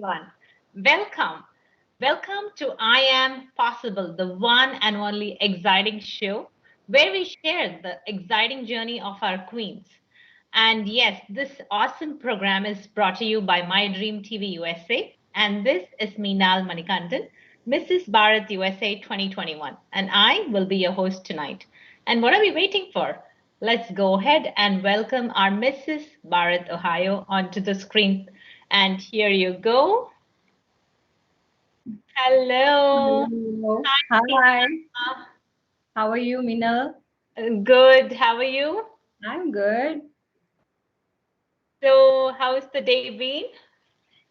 everyone. Welcome. Welcome to I Am Possible, the one and only exciting show where we share the exciting journey of our queens. And yes, this awesome program is brought to you by Mydream TV USA. And this is Meenal Manikandan, Mrs. Bharat USA 2021. And I will be your host tonight. And what are we waiting for? Let's go ahead and welcome our Mrs. Bharat, Ohio, onto the screen. And here you go. Hello. Hello. Hi, Hi. Tina. How are you, Meenal? Good. How are you? I'm good. So, how's the day been?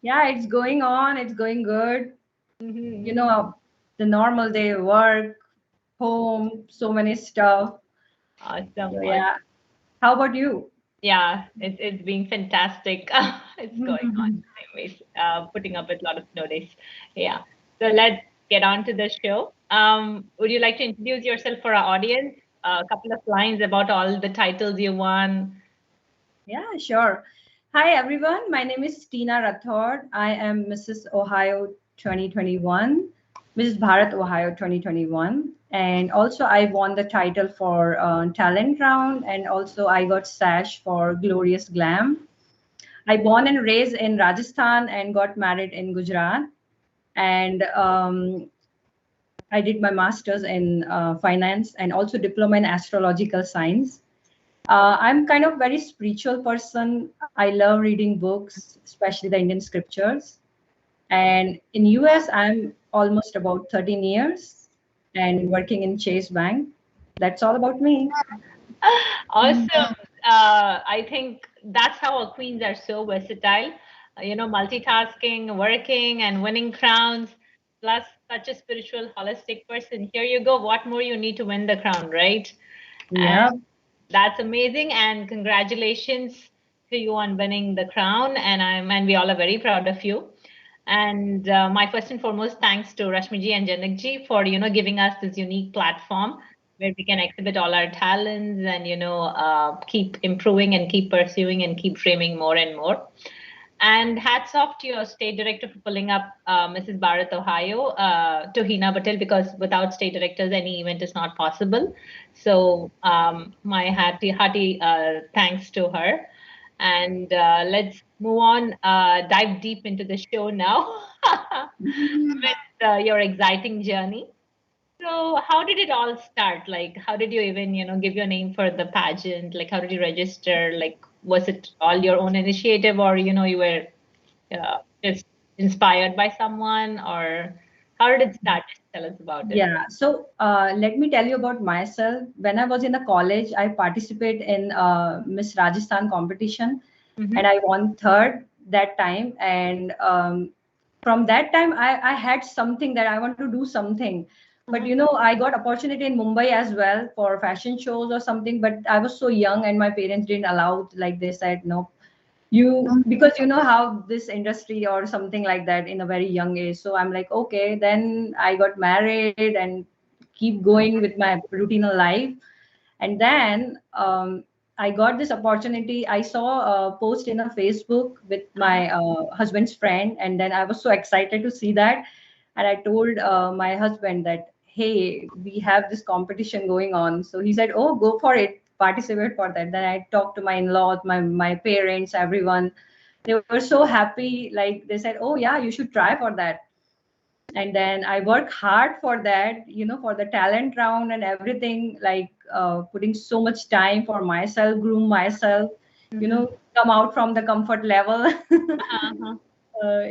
Yeah, it's going on. It's going good. You Mhm. know, the normal day, work, home, so many stuff. Awesome. So Awesome. yeah. How about you? Yeah, it's been fantastic. It's going on. Anyways, putting up with a lot of snow days. Yeah. So let's get on to the show. Would you like to introduce yourself for our audience? A couple of lines about all the titles you won. Yeah, sure. Hi, everyone. My name is Teena Rathod. I am Mrs. Ohio 2021, Mrs. Bharat Ohio 2021. And also, I won the title for Talent Round, and also I got sash for Glorious Glam. I born and raised in Rajasthan and got married in Gujarat. And I did my master's in finance and also diploma in astrological science. I'm kind of very spiritual person. I love reading books, especially the Indian scriptures. And in US, I'm almost about 13 years and working in Chase Bank. That's all about me. Awesome. I think that's how our queens are so versatile. Multitasking, working, and winning crowns, plus such a spiritual, holistic person. Here you go. What more you need to win the crown, right? And Yeah. that's amazing. And congratulations to you on winning the crown. And we all are very proud of you. And my first and foremost thanks to Rashmiji and Janakji for giving us this unique platform where we can exhibit all our talents and keep improving and keep pursuing and keep dreaming more and more. And hats off to your state director for pulling up Mrs. Bharat, Ohio, to Hina Patel, because without state directors, any event is not possible. So my hearty thanks to her. And let's move on, dive deep into the show now with your exciting journey. So, how did it all start? Like, how did you even, give your name for the pageant? Like, how did you register? Like, was it all your own initiative, or you were just inspired by someone, or how did it start? Just tell us about it. Yeah, so let me tell you about myself. When I was in the college, I participated in Miss Rajasthan competition, Mm-hmm. and I won third that time. And from that time, I had something that I want to do something. But Uh-huh. I got opportunity in Mumbai as well for fashion shows or something. But I was so young, and my parents didn't allow. Like they said, no, because you know how this industry or something like that in a very young age. So I'm like, okay, then I got married and keep going with my routine of life. And then I got this opportunity. I saw a post in a Facebook with Uh-huh. my husband's friend, and then I was so excited to see that. And I told my husband that, hey, we have this competition going on. So he said, oh, go for it, participate for that. Then I talked to my in-laws, my parents, everyone. They were so happy. Like they said, oh yeah, you should try for that. And then I work hard for that, for the talent round and everything, like putting so much time for myself, groom myself, Mm-hmm. come out from the comfort level. Uh-huh.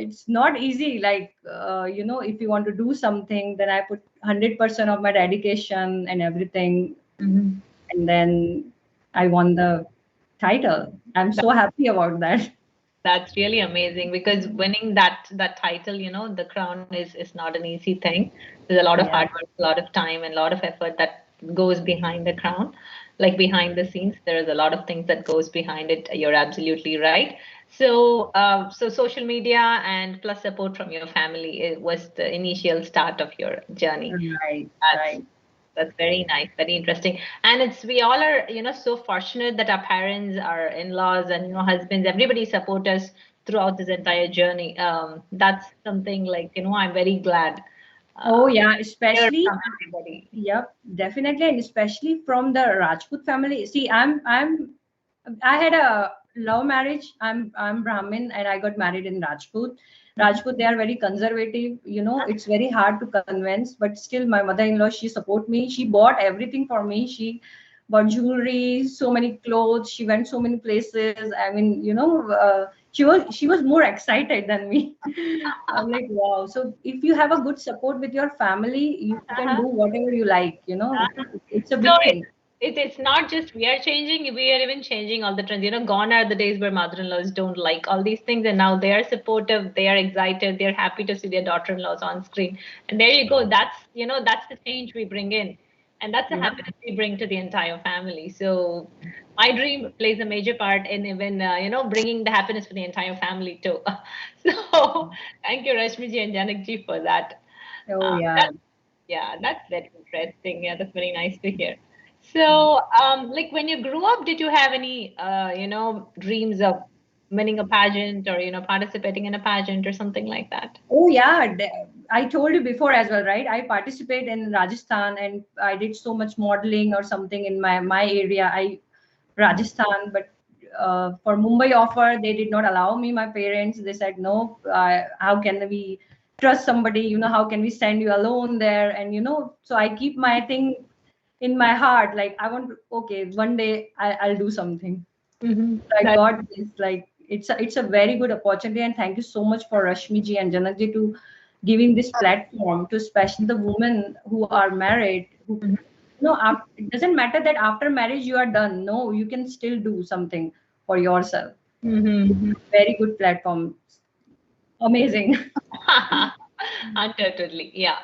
It's not easy. Like, if you want to do something, then I put 100% of my dedication and everything. Mm-hmm. And then I won the title. I'm so happy about that. That's really amazing because winning that title, the crown is not an easy thing. There's a lot of hard Yeah. work, a lot of time, and a lot of effort that goes behind the crown. Like behind the scenes, there is a lot of things that goes behind it. You're absolutely right. So social media and plus support from your family was the initial start of your journey. Right, That's right. that's very nice, very interesting. And it's we all are, so fortunate that our parents, our in-laws, and husbands, everybody support us throughout this entire journey. That's something like, I'm very glad Oh uh, yeah, to hear especially from everybody. yep, definitely, and especially from the Rajput family. See, I had a love marriage. I'm Brahmin, and I got married in Rajput. Mhm. Rajput, they are very conservative. It's very hard to convince, but still, my mother-in-law, she support me. She bought everything for me. She bought jewelry, so many clothes. She went so many places. I mean, she was more excited than me. I'm like, wow. So if you have a good support with your family, you can do Uh-huh. whatever you like. It's a So big thing. it's not just we are changing, we are even changing all the trends. Gone are the days where mother-in-laws don't like all these things, and now they are supportive, they are excited, they're happy to see their daughter-in-laws on screen. And there you go. That's the change we bring in, and that's the Yeah. happiness we bring to the entire family. So my dream plays a major part in even bringing the happiness for the entire family too. So thank you, Rashmiji and Janakji, for that. Oh yeah. That's yeah, that's very interesting. Yeah, that's very nice to hear. So, like when you grew up, did you have any, dreams of winning a pageant or, participating in a pageant or something like that? Oh yeah. I told you before as well, right? I participate in Rajasthan, and I did so much modeling or something in my area. I Rajasthan, but for Mumbai offer, they did not allow me. My parents, they said no. How can we trust somebody? How can we send you alone there? And so I keep my thing in my heart. Like I want, okay, one day I'll do something. Mm-hmm. I got this. Like it's a very good opportunity, and thank you so much for Rashmi ji and Janak ji to giving this platform to especially the women who are married. Who it doesn't matter that after marriage you are done. No, you can still do something for yourself. Mm-hmm. Very good platform. Amazing. Undoubtedly, yeah.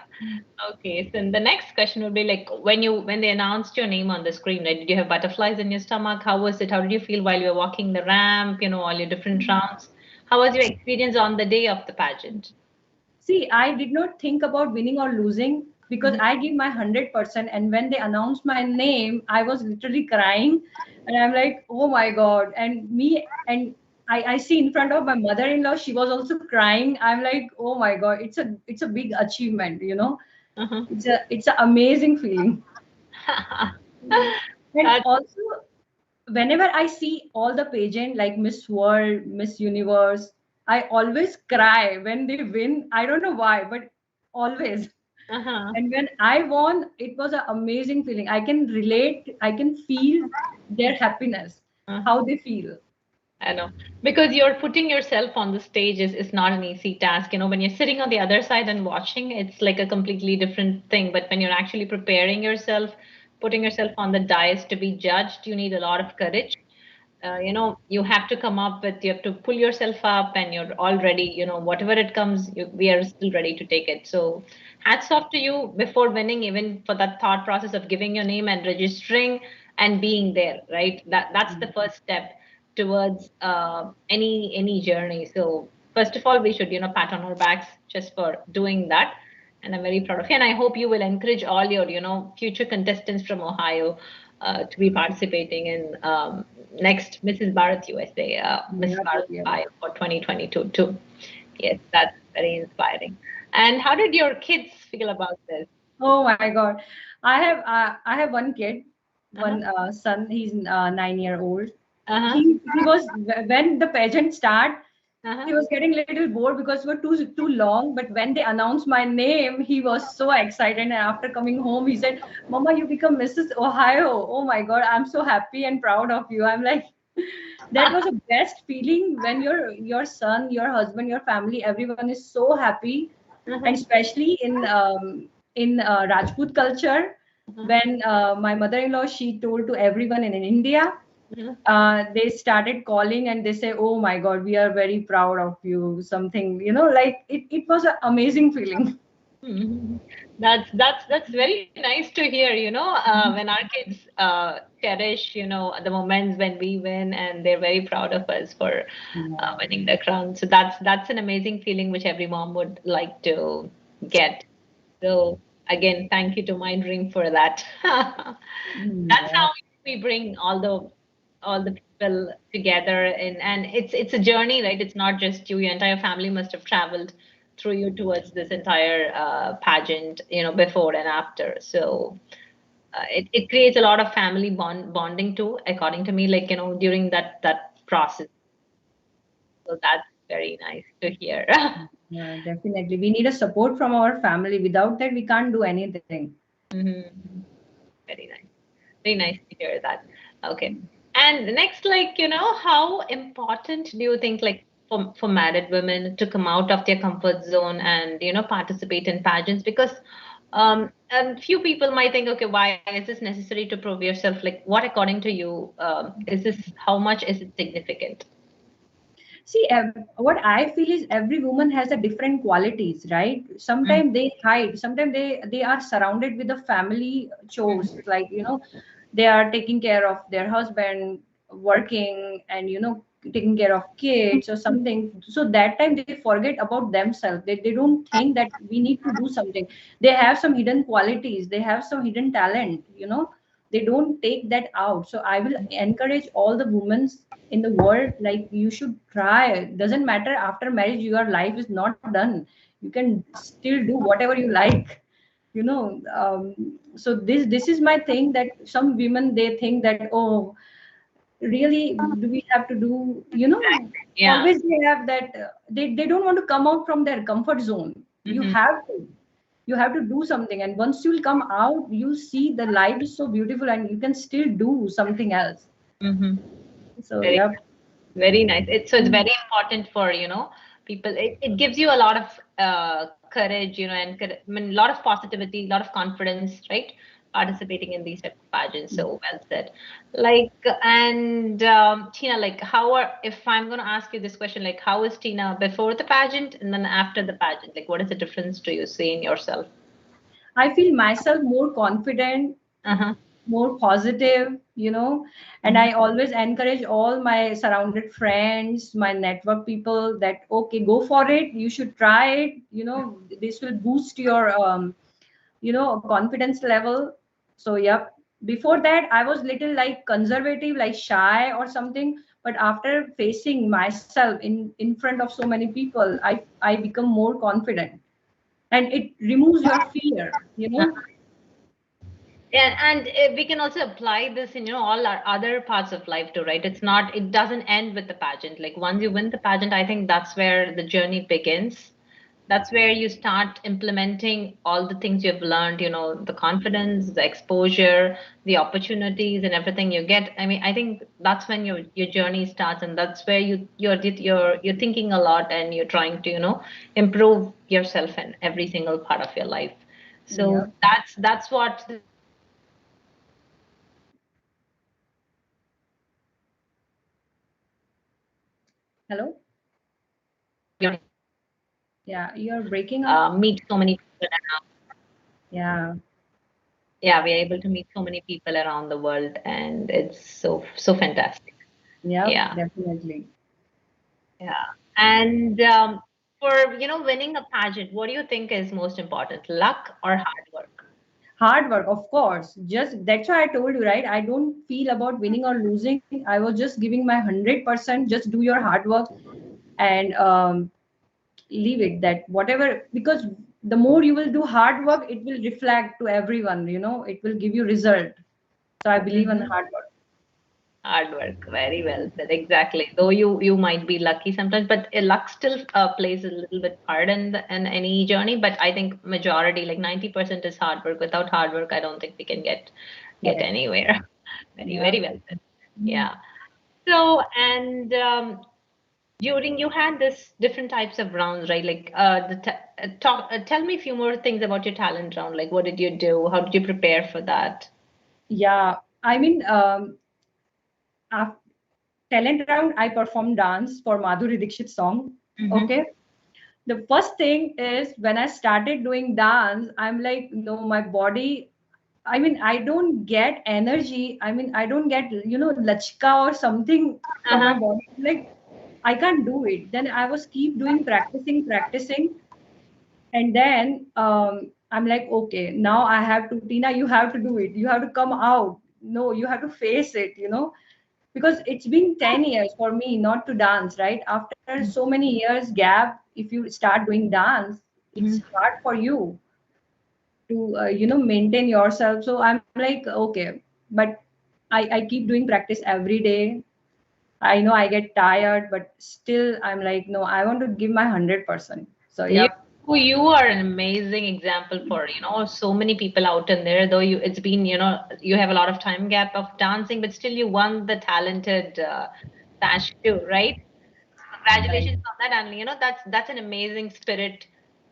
Okay, so the next question would be like when they announced your name on the screen, right? Did you have butterflies in your stomach? How was it? How did you feel while you were walking the ramp, all your different rounds? How was your experience on the day of the pageant? See, I did not think about winning or losing because Mhm. I give my 100%. And when they announced my name, I was literally crying. And I'm like, oh my God. And I see in front of my mother-in-law, she was also crying. I'm like, oh my God, it's a big achievement. Uh-huh. It's an amazing feeling. And That, also, whenever I see all the pageant like Miss World, Miss Universe, I always cry when they win. I don't know why, but always. uh-huh. And when I won, it was an amazing feeling. I can relate, I can feel their happiness, Uh-huh. how they feel. I know. Because you're putting yourself on the stage is not an easy task. When you're sitting on the other side and watching, it's like a completely different thing. But when you're actually preparing yourself, putting yourself on the dais to be judged, you need a lot of courage. You have to come up with, you have to pull yourself up, and you're all ready. Whatever it comes, we are still ready to take it. So, hats off to you before winning, even for that thought process of giving your name and registering and being there, right? That's the first step towards any journey. So, first of all, we should, pat on our backs just for doing that. And I'm very proud of you. And I hope you will encourage all your, future contestants from Ohio to be participating in next Mrs. Bharat USA, Mrs. Yeah, Bharat yeah. Ohio for 2022 too. Yes, that's very inspiring. And how did your kids feel about this? Oh my God. I have one kid, Uh-huh. one son. He's 9 year old. Uh-huh. He was when the pageant start. Uh-huh. He was getting a little bored because it was too long. But when they announced my name, he was so excited. And after coming home, he said, "Mama, you become Mrs. Ohio. Oh my God, I'm so happy and proud of you." I'm like, that was the best feeling when your son, your husband, your family, everyone is so happy, and Uh-huh. especially in Rajput culture, Uh-huh. when my mother-in-law, she told to everyone in India, Uh-huh. they started calling and they say, "Oh my God, we are very proud of you." Something, like it was an amazing feeling. Mhm. That's very nice to hear, when our kids cherish, the moments when we win, and they're very proud of us for Yeah. winning the crown. So that's an amazing feeling which every mom would like to get. So again, thank you to Mydream for that. That's Yeah. how we bring all the people together, and it's a journey, right? It's not just you. Your entire family must have traveled through you towards this entire pageant, before and after. So it creates a lot of family bonding too, according to me, like, during that process. So that's very nice to hear. Yeah, definitely. We need a support from our family. Without that, we can't do anything. Mhm. Very nice. Very nice to hear that. Okay. And next, like, how important do you think, like, for married women to come out of their comfort zone and, participate in pageants? Because few people might think, okay, why is this necessary to prove yourself? Like, what, according to you, is this, how much is it significant? See, what I feel is every woman has a different qualities, right? Mm, Sometimes they hide. Sometimes they are surrounded with the family chores, mm, like they are taking care of their husband, working, and taking care of kids or something. So that time they forget about themselves. They don't think that we need to do something. They have some hidden qualities. They have some hidden talent. They don't take that out. So I will encourage all the women in the world, like, you should try. Doesn't matter, after marriage your life is not done. You can still do whatever you like. So this is my thing, that some women, they think that, oh, really, do we have to do, yeah. always they have that, they don't want to come out from their comfort zone. you Hmm. have to you have to do something, and once you'll come out, you'll see the life is so beautiful and you can still do something else. Hmm. So Very, yeah. very nice. It's very important for, people. It gives you a lot of courage, and I mean, a lot of positivity, a lot of confidence, right? Participating in these type of pageants. So well said. Like, and Tina, like, if I'm going to ask you this question, like, how is Tina before the pageant and then after the pageant? Like, what is the difference do you see in yourself? I feel myself more confident, Uh-huh. more positive, and Mhm. I always encourage all my surrounded friends, my network people, that okay, go for it. You should try it. This will boost your confidence level. So yep. Before that, I was little like conservative, like shy or something. But after facing myself in front of so many people, I become more confident, and it removes your fear. And we can also apply this in, all our other parts of life too, right? It doesn't end with the pageant. Like, once you win the pageant, I think that's where the journey begins. That's where you start implementing all the things you've learned, the confidence, the exposure, the opportunities, and everything you get. I mean, I think that's when your journey starts, and that's where you're thinking a lot, and you're trying to, improve yourself in every single part of your life. So Yep. that's what this journey is all about, right? Like, Hello. Yeah, you're breaking up. meet so many people around. Yeah. Yeah, we are able to meet so many people around the world, and it's so fantastic. Yep, Yeah, definitely. yeah. And for winning a pageant, what do you think is most important, luck or hard work? Hard work, of course. Just that's why I told you, right? I don't feel about winning or losing. I was just giving my 100%. Just do your hard work and leave it that whatever, because the more you will do hard work, it will reflect to everyone. It will give you result. So I believe in Hmm. hard work. Hard work, very well said. Exactly. Though you might be lucky sometimes, but luck still plays a little bit part in any journey. But I think majority, like 90%, is hard work. Without hard work, I don't think we can get Correct. anywhere. Very, Yeah. very well said. Yeah. So, and during you had this different types of rounds, right? Like, tell me a few more things about your talent round. Like, what did you do? How did you prepare for that? Yeah. I mean, after talent round, I performed dance for Madhuri Dixit song. Mm-hmm. Okay. The first thing is when I started doing dance, I'm like, no, my body, I mean, I don't get energy. I mean, I don't get, lachka or something from my Uh-huh. body. Like, I can't do it. Then I was keep doing practicing. And then I'm like, okay, now I have to, Tina, you have to do it. You have to come out. No, you have to face it. because it's been 10 years for me not to dance, right? After so many years gap, if you start doing dance, it's Mhm. hard for you to maintain yourself. So I'm like, okay, but I keep doing practice every day. I know I get tired, but still I'm like, no, I want to give my 100%. So You yeah. you are an amazing example for, so many people out in there, though it's been, you have a lot of time gap of dancing, but still you won the talented sash too, right? Right. Congratulations on that. And that's an amazing spirit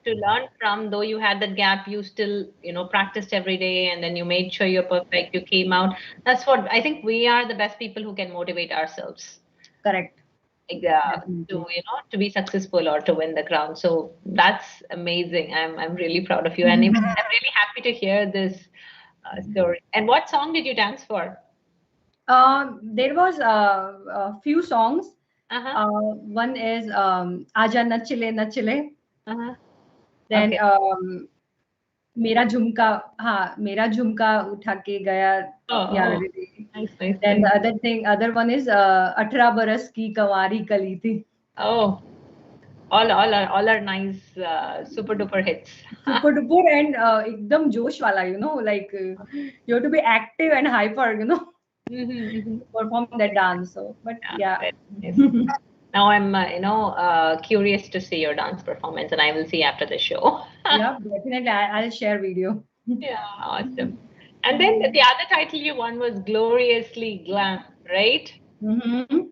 to learn from. Though you had that gap, you still, practiced every day and then you made sure you're perfect. You came out. That's what I think we are the best people who can motivate ourselves Correct. to Definitely. to be successful or to win the crown. So that's amazing. I'm really proud of you, and I'm really happy to hear this story. And what song did you dance for? There was a few songs. Uh-huh. One is Aja Nachile Nachile. Uh-huh. Then Okay. मेरा झुमका हाँ मेरा झुमका उठा के गया Oh, यार oh, दीदी. nice, nice, Then nice. the other one is 18 बरस की कंवारी कली थी. Oh, all are nice, super duper hits. Super duper and एकदम जोश वाला, like you have to be active and hyper, Mm-hmm. to perform that dance. So, but Yeah, yeah. very nice. Now I'm, curious to see your dance performance, and I will see after the show. Yeah, definitely. I'll share video. Yeah, awesome. And then the other title you won was Gloriously Glam, right? Hmm.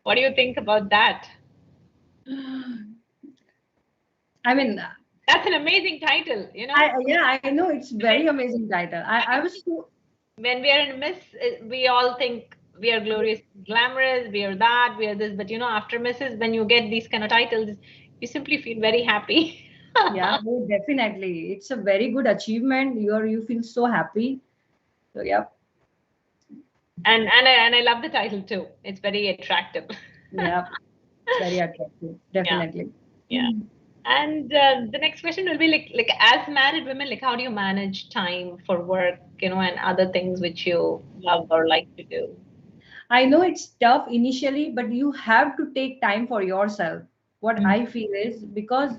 What do you think about that? I mean, That's an amazing title, yeah, I know it's very amazing title. I I mean, was so. when we are in Miss, we all think we are glorious, glamorous, we are that, we are this. But after Misses, when you get these kind of titles, you simply feel very happy. Yeah, oh, definitely. It's a very good achievement. You feel so happy. So yeah, And I love the title too. It's very attractive. yeah, it's very attractive. Yeah, Definitely. yeah. And the next question will be like as married women, like how do you manage time for work, and other things which you love or like to do? I know it's tough initially, but you have to take time for yourself. What Mm. I feel is because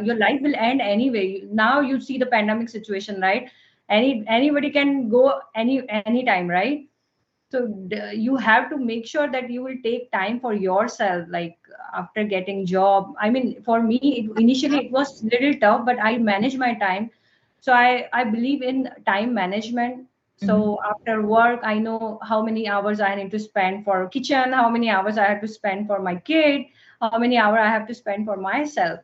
your life will end anyway. Now you see the pandemic situation, right? Anybody can go anytime, right? So you have to make sure that you will take time for yourself, like after getting job. I mean, for me, initially it was little tough, but I manage my time. So I believe in time management. Mhm. So after work, I know how many hours I need to spend for kitchen, how many hours I have to spend for my kid, how many hours I have to spend for myself.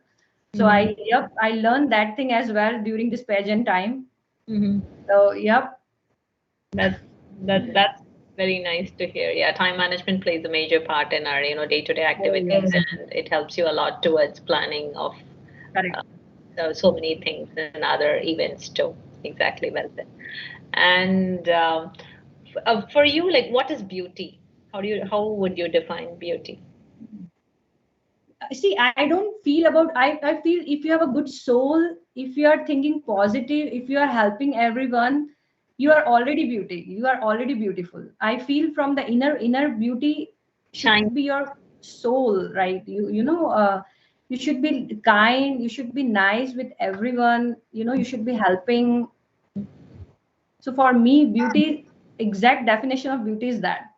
So Mhm. I learned that thing as well during this pageant time. Mhm. So yep. That's that's very nice to hear. Yeah, time management plays a major part in our, day-to-day Oh activities, yes, and it helps you a lot towards planning of correct. uh, so many things and other events too. Exactly, well said. And for you, like, what is beauty? How would you define beauty? See, I don't feel about, I feel if you have a good soul, if you are thinking positive, if you are helping everyone, you are already beauty. You are already beautiful. I feel from the inner beauty should be Shine. your soul, right? You should be kind, you should be nice with everyone, you should be helping. So for me, beauty, exact definition of beauty is that.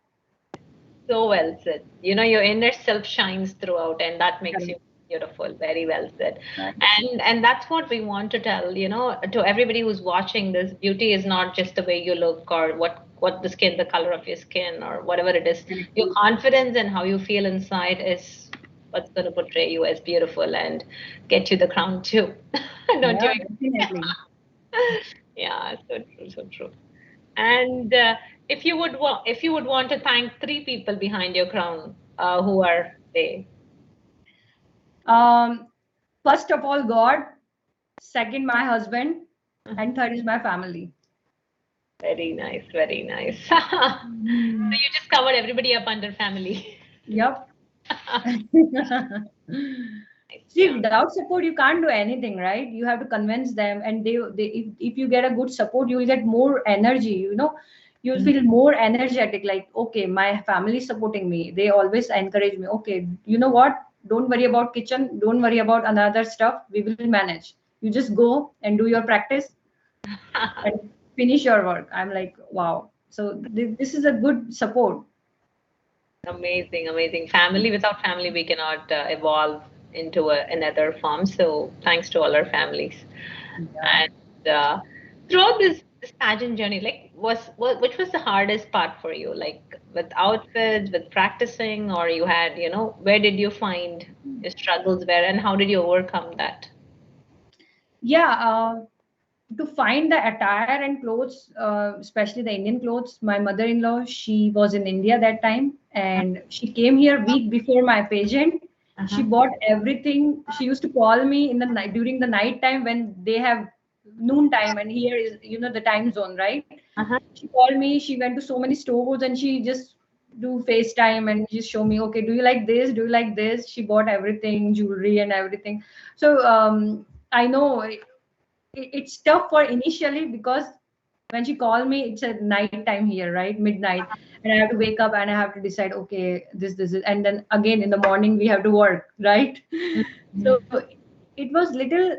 So well said. Your inner self shines throughout, and that makes you Correct. beautiful. Very well said. Right. And that's what we want to tell, to everybody who's watching this. Beauty is not just the way you look or what the skin, the color of your skin, or whatever it is. Correct. Your confidence and how you feel inside is what's going to portray you as beautiful and get you the crown too. Don't you Yeah, agree? definitely. Yeah, so true, so true. And if you would want to thank three people behind your crown, who are they? Um, First of all, God. Second, my husband. And third is my family. Very nice, very nice. So Mm. you just covered everybody up under family. Yep. See, Yeah. without support, you can't do anything, right? You have to convince them, and if you get a good support, you will get more energy. you'll feel more energetic, like, okay, my family is supporting me, they always encourage me, okay, you know what, don't worry about kitchen, don't worry about another stuff, we will manage, you just go and do your practice and finish your work. I'm like, wow. So this is a good support. Amazing, amazing. Family, without family, we cannot evolve into another form. So thanks to all our families. Yeah. And throughout this pageant journey, like which was the hardest part for you? Like with outfits, with practicing, or you had, where did you find your struggles were, and how did you overcome that? Yeah, to find the attire and clothes, especially the Indian clothes, my mother-in-law, she was in India that time, and she came here week before my pageant. She Uh-huh. bought everything. She used to call me in the night, during the night time, when they have noon time, and here is, the time zone, right? Uh-huh. She called me. She went to so many stores, and she just do FaceTime and just show me, okay, do you like this? Do you like this? She bought everything, jewelry and everything. So I know it's tough for initially, because when she called me, it's at night time here, right, midnight, and I have to wake up and I have to decide, okay, this is, and then again in the morning we have to work, right? Mhm. So it was little,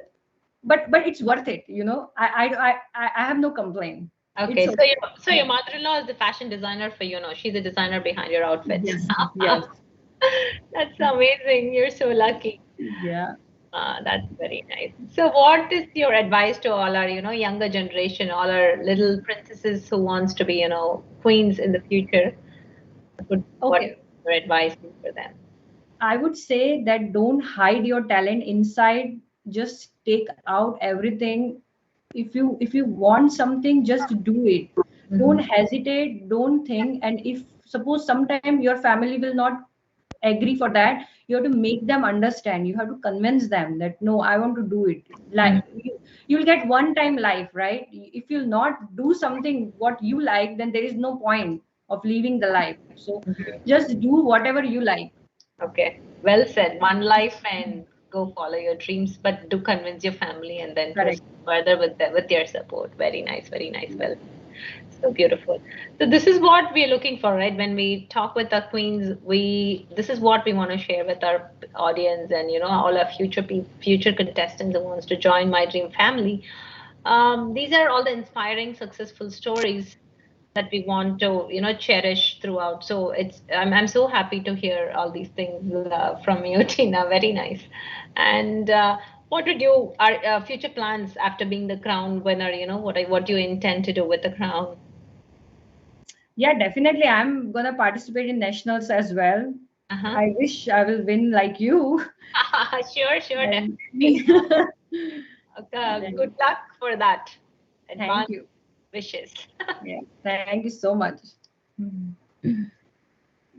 but it's worth it, I have no complaint. It's Okay, okay. so your mother-in-law is the fashion designer for she's the designer behind your outfits. Yes, yes, That's amazing. You're so lucky. yeah. That's very nice. So, what is your advice to all our, younger generation, all our little princesses who wants to be, queens in the future? What Okay, your advice is for them? I would say that don't hide your talent inside. Just take out everything. If you want something, just do it. Don't Hmm. hesitate. Don't think. And if suppose sometime your family will not agree for that, you have to make them understand. You have to convince them that no, I want to do it. Like you'll get one time life, right? If you'll not do something what you like, then there is no point of leaving the life. So just do whatever you like. Okay, well said. One life and go follow your dreams, but do convince your family and then Correct. proceed further with their support. Very nice, very nice. Well, so beautiful. So this is what we're looking for, right? When we talk with our queens, this is what we want to share with our audience and all our future contestants who wants to join my dream family. These are all the inspiring, successful stories that we want to cherish throughout. So I'm so happy to hear all these things from you, Tina. Very nice. And what would you our future plans after being the crown winner? What do you intend to do with the crown? Yeah, definitely. I'm gonna participate in nationals as well. Uh-huh. I wish I will win like you. Sure, sure, And definitely. Good then, luck for that. thank Advance you. wishes. Yeah, thank you so much.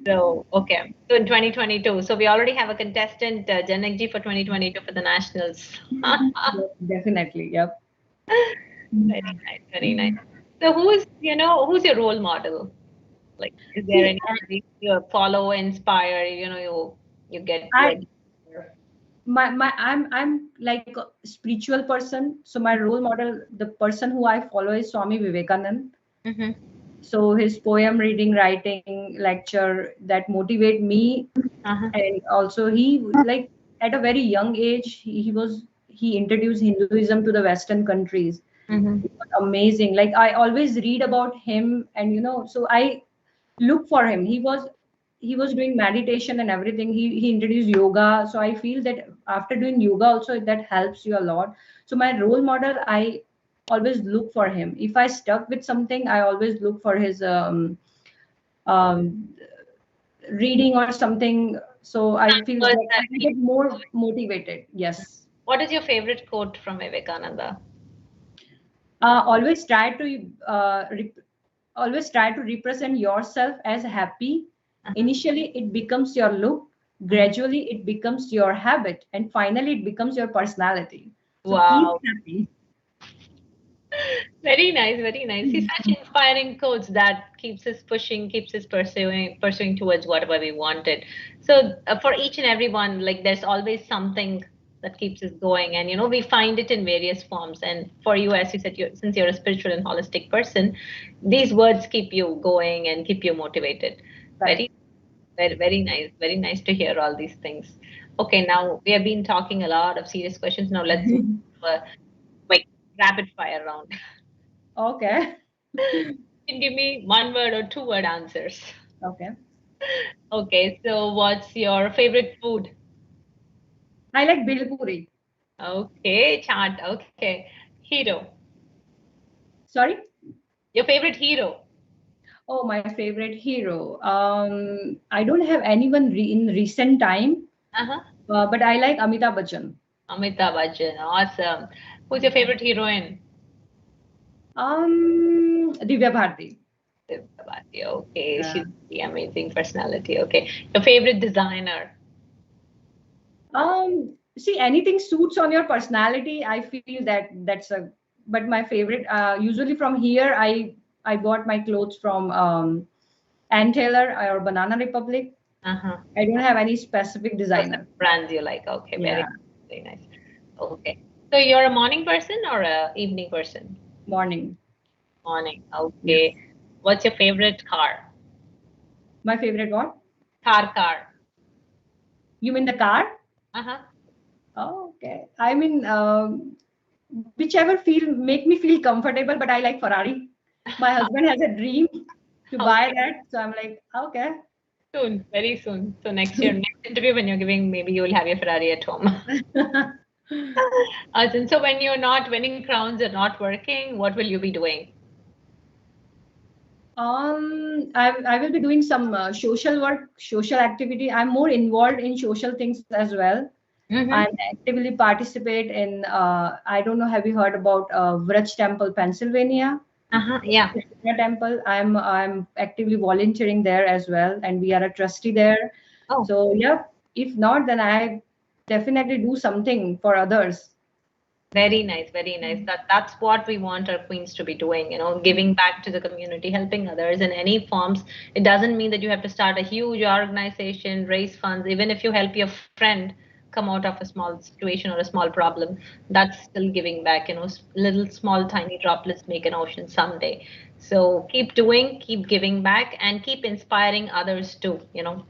So, okay. So in 2022, so we already have a contestant, Janak ji, for 2022 for the nationals. Yes, definitely. Yep. Very nice, very nice. So who's your role model? Like, is there See, anybody you follow, inspire, you get I like. my I'm like a spiritual person. So my role model, the person who I follow is Swami Vivekanand. Mm-hmm. So his poem reading, writing, lecture that motivate me. Uh-huh. And also he, like, at a very young age, he introduced Hinduism to the Western countries. Mm-hmm. It was amazing. Like, I always read about him, and so I look for him. He was doing meditation and everything. He introduced yoga. So I feel that after doing yoga also, that helps you a lot. So my role model, I always look for him. If I stuck with something, I always look for his um, reading or something. So I feel Was, that I get more motivated. Yes. what is your favorite quote from Vivekananda? Always try to always try to represent yourself as happy. Uh-huh. Initially, it becomes your look. Uh-huh. Gradually, it becomes your habit, and finally, it becomes your personality. So keep Wow. happy. Very nice, very nice. He's such inspiring quotes that keeps us pushing, keeps us pursuing towards whatever we wanted. So for each and every one, like there's always something that keeps us going. And we find it in various forms. And for you, as you said, since you're a spiritual and holistic person, these words keep you going and keep you motivated. Right. Very, very, very nice. Very nice to hear all these things. Okay, now we have been talking a lot of serious questions. Now let's move to a quick rapid fire round. Okay. You can give me one word or two word answers. Okay. Okay, so what's your favorite food? I like bhel puri. Okay, chant. Okay. Hero. Sorry. Your favorite hero. Oh, my favorite hero. I don't have anyone in recent time, Uh-huh. but I like Amitabh Bachchan. Amitabh Bachchan. Awesome. Who's your favorite heroine? Divya Bharti. Bharti. Okay, Yeah. she's the amazing personality. Okay. Your favorite designer. See, anything suits on your personality. I feel that that's a. But my favorite, usually from here, I bought my clothes from Ann Taylor or Banana Republic. Uh-huh. I don't have any specific What's the designer. brands you like? Okay, Yeah, very nice. Okay. So you're a morning person or a evening person? morning. Morning. Yes. Okay. What's your favorite car? My favorite what? Car. You mean the car? Uh-huh. Oh, okay. I mean, whichever feel make me feel comfortable, but I like Ferrari. My husband has a dream to buy Okay. that, so I'm like, okay. Soon, very soon. So next year, next interview when you're giving, maybe you will have your Ferrari at home. Arjun, so when you're not winning crowns or not working, what will you be doing? I will be doing some social work, social activity. I'm more involved in social things as well. I Mm-hmm. actively participate in. I don't know. Have you heard about Vraj Temple, Pennsylvania? Uh-huh. Yeah. Teena Temple. I'm actively volunteering there as well, and we are a trustee there. Oh, So yeah, if not, then I definitely do something for others. very nice, very nice. That's what we want our queens to be doing, giving back to the community, helping others in any forms. It doesn't mean that you have to start a huge organization, raise funds. Even if you help your friend come out of a small situation or a small problem, that's still giving back. Little small tiny droplets make an ocean someday. So keep doing, keep giving back, and keep inspiring others too,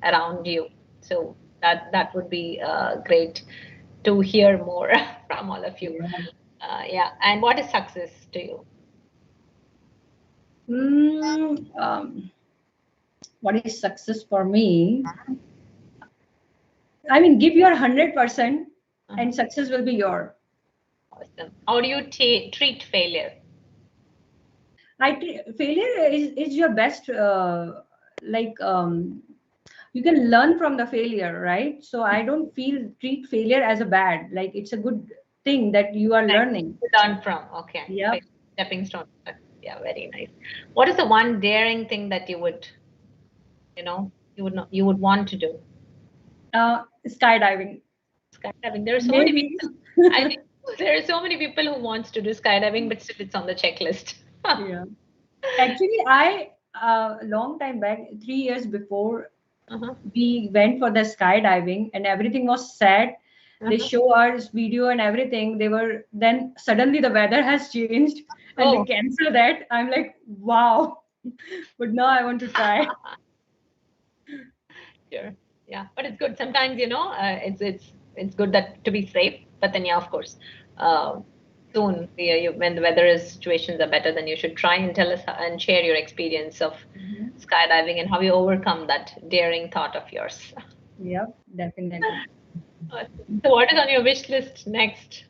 around you. So that would be great to hear more from all of you. Yeah. Yeah. And what is success to you? Mm, what is success for me? I mean, give your 100%, Uh-huh. and success will be your. Awesome. How do you treat failure? Failure is your best. Like you can learn from the failure, right? So I don't treat failure as a bad. Like it's a good thing that you are Like learning. to learn from. Okay. Yep. Stepping stone. Yeah, very nice. What is the one daring thing that you would want to do? Skydiving. Skydiving. There are so many Maybe. people. I think there are so many people who wants to do skydiving, but still it's on the checklist. Yeah. Actually, I a long time back, 3 years before, Uh-huh. we went for the skydiving, and everything was sad. They Uh-huh. show us video and everything. They were then suddenly the weather has changed and they Oh, cancel that. I'm like, wow. But now I want to try. sure. Yeah, but it's good. Sometimes, it's good that to be safe. But then, yeah, of course, uh, soon when the weather is situations are better, then you should try and tell us and share your experience of Mhm. skydiving and how you overcome that daring thought of yours. Yep, definitely. So, what is on your wish list next?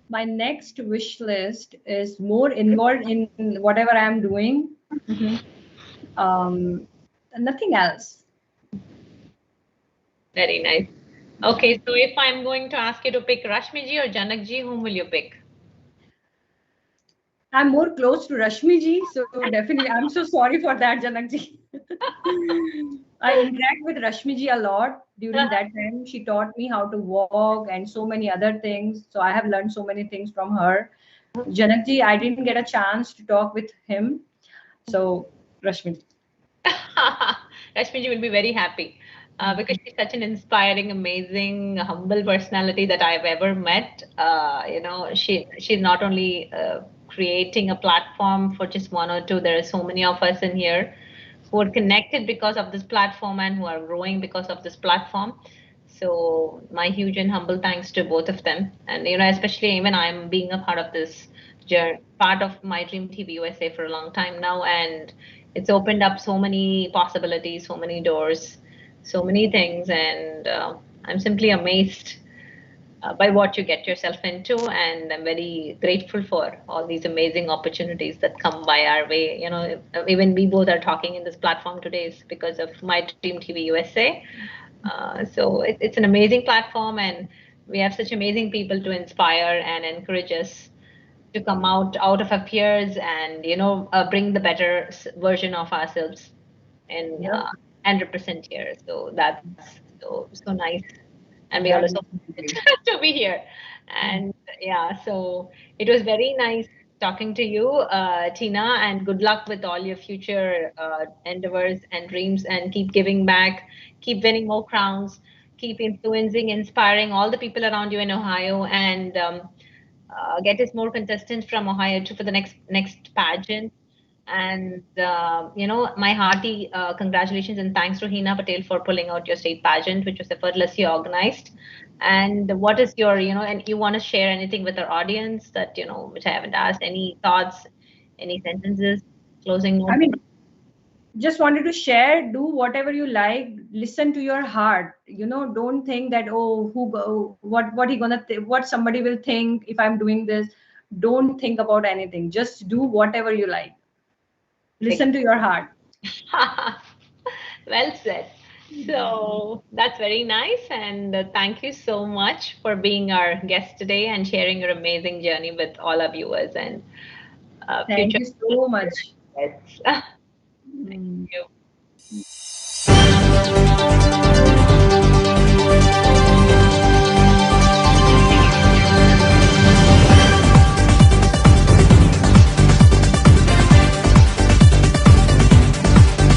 My next wish list is more involved in whatever I'm doing. Mhm. Um, Nothing else. Very nice. Okay, so if I'm going to ask you to pick Rashmiji or Janakji, whom will you pick? I'm more close to Rashmi ji, so definitely I'm so sorry for that, Janak ji. I interact with Rashmi ji a lot during that time. She taught me how to walk and so many other things. So I have learned so many things from her. Janak ji, I didn't get a chance to talk with him. So Rashmi ji. Rashmiji will be very happy. because she's such an inspiring, amazing, humble personality that I've ever met. She's not only creating a platform for just one or two. There are so many of us in here who are connected because of this platform and who are growing because of this platform. So my huge and humble thanks to both of them. And especially even I'm being a part of this journey, part of Mydream TV USA for a long time now, and it's opened up so many possibilities, so many doors, so many things, and I'm simply amazed by what you get yourself into, and I'm very grateful for all these amazing opportunities that come by our way. Even we both are talking in this platform today is because of my Dream TV USA. So it's an amazing platform, and we have such amazing people to inspire and encourage us to come out of our peers and bring the better version of ourselves and Yep. and represent here. So that's so nice, and we That also is great. to be here. And yeah, so it was very nice talking to you, Tina, and good luck with all your future endeavors and dreams, and keep giving back, keep winning more crowns, keep influencing, inspiring all the people around you in Ohio, and get us more contestants from Ohio too for the next pageant. And my hearty congratulations and thanks to Hina Patel for pulling out your state pageant, which was effortlessly organized. And what is your, and you want to share anything with our audience that, which I haven't asked, any thoughts, any sentences, closing I notes? mean, just wanted to share, do whatever you like, listen to your heart. Don't think that, oh, what he gonna what somebody will think if I'm doing this. Don't think about anything. Just do whatever you like. Listen to your heart. Well said. So that's very nice. And thank you so much for being our guest today and sharing your amazing journey with all our viewers and Thank future you so much. guests. Thank Mm. you.